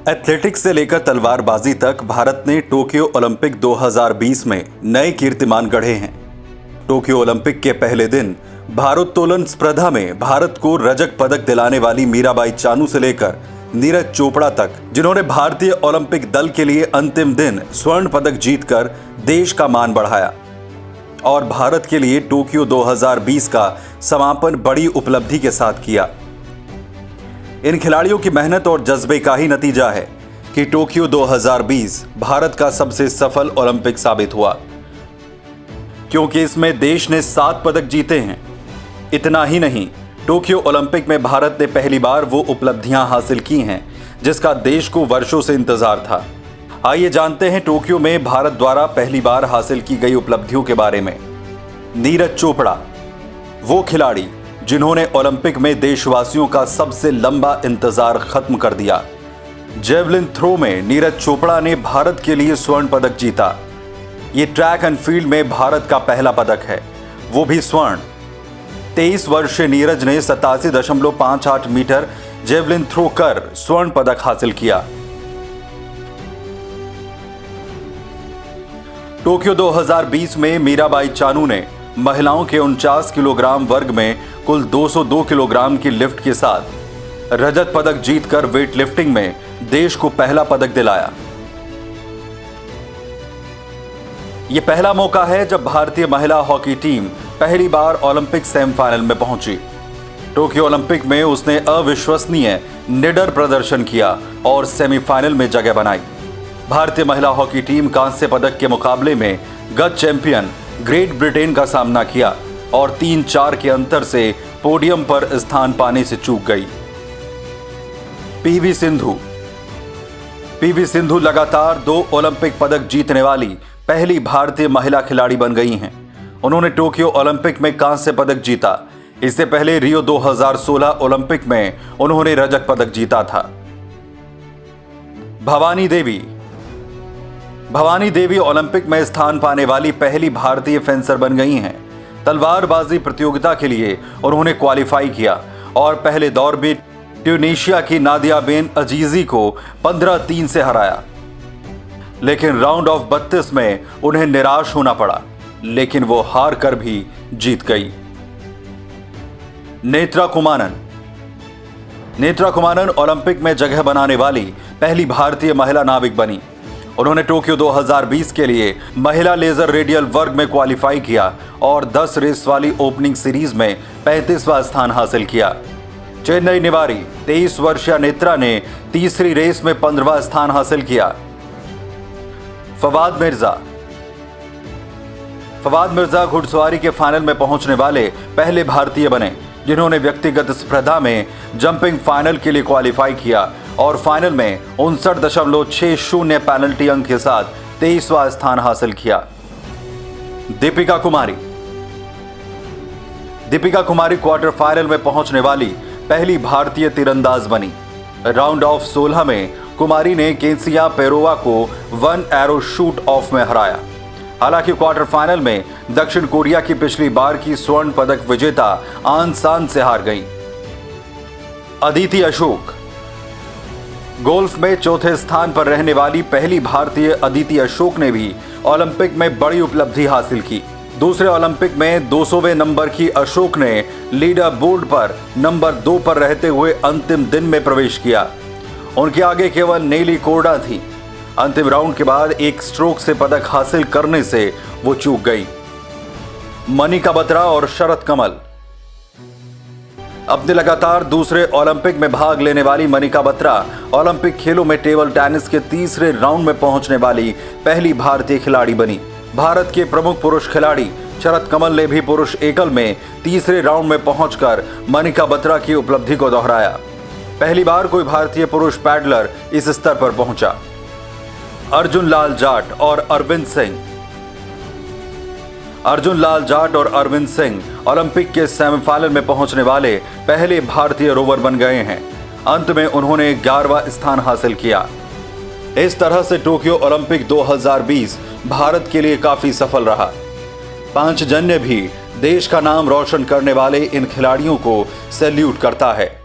Athletics से लेकर तलवारबाजी तक भारत ने टोक्यो ओलंपिक 2020 में नए कीर्तिमान गढ़े हैं। टोक्यो ओलंपिक के पहले दिन भारोत्तोलन स्पर्धा में भारत को रजत पदक दिलाने वाली मीराबाई चानू से लेकर नीरज चोपड़ा तक, जिन्होंने भारतीय ओलंपिक दल के लिए अंतिम दिन स्वर्ण पदक जीतकर देश का मान बढ़ाया और भारत के लिए टोक्यो 2020 का समापन बड़ी उपलब्धि के साथ किया। इन खिलाड़ियों की मेहनत और जज्बे का ही नतीजा है कि टोक्यो 2020 भारत का सबसे सफल ओलंपिक साबित हुआ, क्योंकि इसमें देश ने 7 पदक जीते हैं। इतना ही नहीं, टोक्यो ओलंपिक में भारत ने पहली बार वो उपलब्धियां हासिल की हैं जिसका देश को वर्षों से इंतजार था। आइए जानते हैं टोक्यो में भारत द्वारा पहली बार हासिल की गई उपलब्धियों के बारे में। नीरज चोपड़ा, वो खिलाड़ी जिन्होंने ओलंपिक में देशवासियों का सबसे लंबा इंतजार खत्म कर दिया। जेवलिन थ्रो में नीरज चोपड़ा ने भारत के लिए स्वर्ण पदक जीता। ये ट्रैक एंड फील्ड में भारत का पहला पदक है, वो भी स्वर्ण। 23 वर्षीय नीरज ने 87.58 मीटर जेवलिन थ्रो कर स्वर्ण पदक हासिल किया। टोक्यो 2020 में मीराबाई चानू ने महिलाओं के 49 किलोग्राम वर्ग में कुल 202 किलोग्राम की लिफ्ट के साथ रजत पदक जीतकर वेट लिफ्टिंग में देश को पहला पदक दिलाया। यह पहला मौका है जब भारतीय महिला हॉकी टीम पहली बार ओलंपिक सेमीफाइनल में पहुंची। टोक्यो ओलंपिक में उसने अविश्वसनीय निडर प्रदर्शन किया और सेमीफाइनल में जगह बनाई। भारतीय महिला हॉकी टीम कांस्य पदक के मुकाबले में गत चैंपियन ग्रेट ब्रिटेन का सामना किया और 3-4 के अंतर से पोडियम पर स्थान पाने से चूक गई। पीवी सिंधु लगातार 2 ओलंपिक पदक जीतने वाली पहली भारतीय महिला खिलाड़ी बन गई हैं। उन्होंने टोक्यो ओलंपिक में कांस्य पदक जीता। इससे पहले रियो 2016 ओलंपिक में उन्होंने रजत पदक जीता था। भवानी देवी ओलंपिक में स्थान पाने वाली पहली भारतीय फेंसर बन गई हैं। तलवारबाजी प्रतियोगिता के लिए उन्होंने क्वालिफाई किया और पहले दौर में ट्यूनीशिया की नादिया बेन अजीजी को 15-3 से हराया, लेकिन राउंड ऑफ 32 में उन्हें निराश होना पड़ा, लेकिन वो हार कर भी जीत गई। नेत्रा कुमारन ओलंपिक में जगह बनाने वाली पहली भारतीय महिला नाविक बनी। उन्होंने टोक्यो 2020 के लिए महिला लेजर रेडियल वर्ग में क्वालिफाई किया और 10 रेस वाली ओपनिंग सीरीज में 35वां स्थान हासिल किया। चेन्नई निवारी 23 वर्षीय नेत्रा ने तीसरी रेस में 15वां स्थान हासिल किया। फवाद मिर्जा घुड़सवारी के फाइनल में पहुंचने वाले पहले भारतीय बने, जिन्होंने व्यक्तिगत स्पर्धा में जंपिंग फाइनल के लिए क्वालिफाई किया और फाइनल में 59.60 पेनल्टी अंक के साथ 23वां स्थान हासिल किया। दीपिका कुमारी क्वार्टर फाइनल में पहुंचने वाली पहली भारतीय तीरंदाज बनी। राउंड ऑफ 16 में कुमारी ने केंसिया पेरोवा को 1 एरो शूट ऑफ में हराया। हालांकि क्वार्टर फाइनल में दक्षिण कोरिया की पिछली बार की स्वर्ण पदक विजेता आन सान से हार गई। अदिति अशोक, गोल्फ में चौथे स्थान पर रहने वाली पहली भारतीय अदिति अशोक ने भी ओलंपिक में बड़ी उपलब्धि हासिल की। दूसरे ओलंपिक में 200वें नंबर की अशोक ने लीडर बोर्ड पर नंबर 2 पर रहते हुए अंतिम दिन में प्रवेश किया। उनके आगे केवल नेली कोर्डा थी। अंतिम राउंड के बाद एक स्ट्रोक से पदक हासिल करने से वो चूक गई। मनिका बत्रा और शरत कमल, अपने लगातार दूसरे ओलंपिक में भाग लेने वाली मनिका बत्रा ओलंपिक खेलों में टेबल टेनिस के तीसरे राउंड में पहुंचने वाली पहली भारतीय खिलाड़ी बनी। भारत के प्रमुख पुरुष खिलाड़ी शरत कमल ने भी पुरुष एकल में तीसरे राउंड में पहुंचकर मनिका बत्रा की उपलब्धि को दोहराया। पहली बार कोई भारतीय पुरुष पैडलर इस स्तर पर पहुंचा। अर्जुन लाल जाट और अरविंद सिंह ओलंपिक के सेमीफाइनल में पहुंचने वाले पहले भारतीय रोवर बन गए हैं। अंत में उन्होंने 11वां स्थान हासिल किया। इस तरह से टोक्यो ओलंपिक 2020 भारत के लिए काफी सफल रहा। पांचजन्य भी देश का नाम रोशन करने वाले इन खिलाड़ियों को सैल्यूट करता है।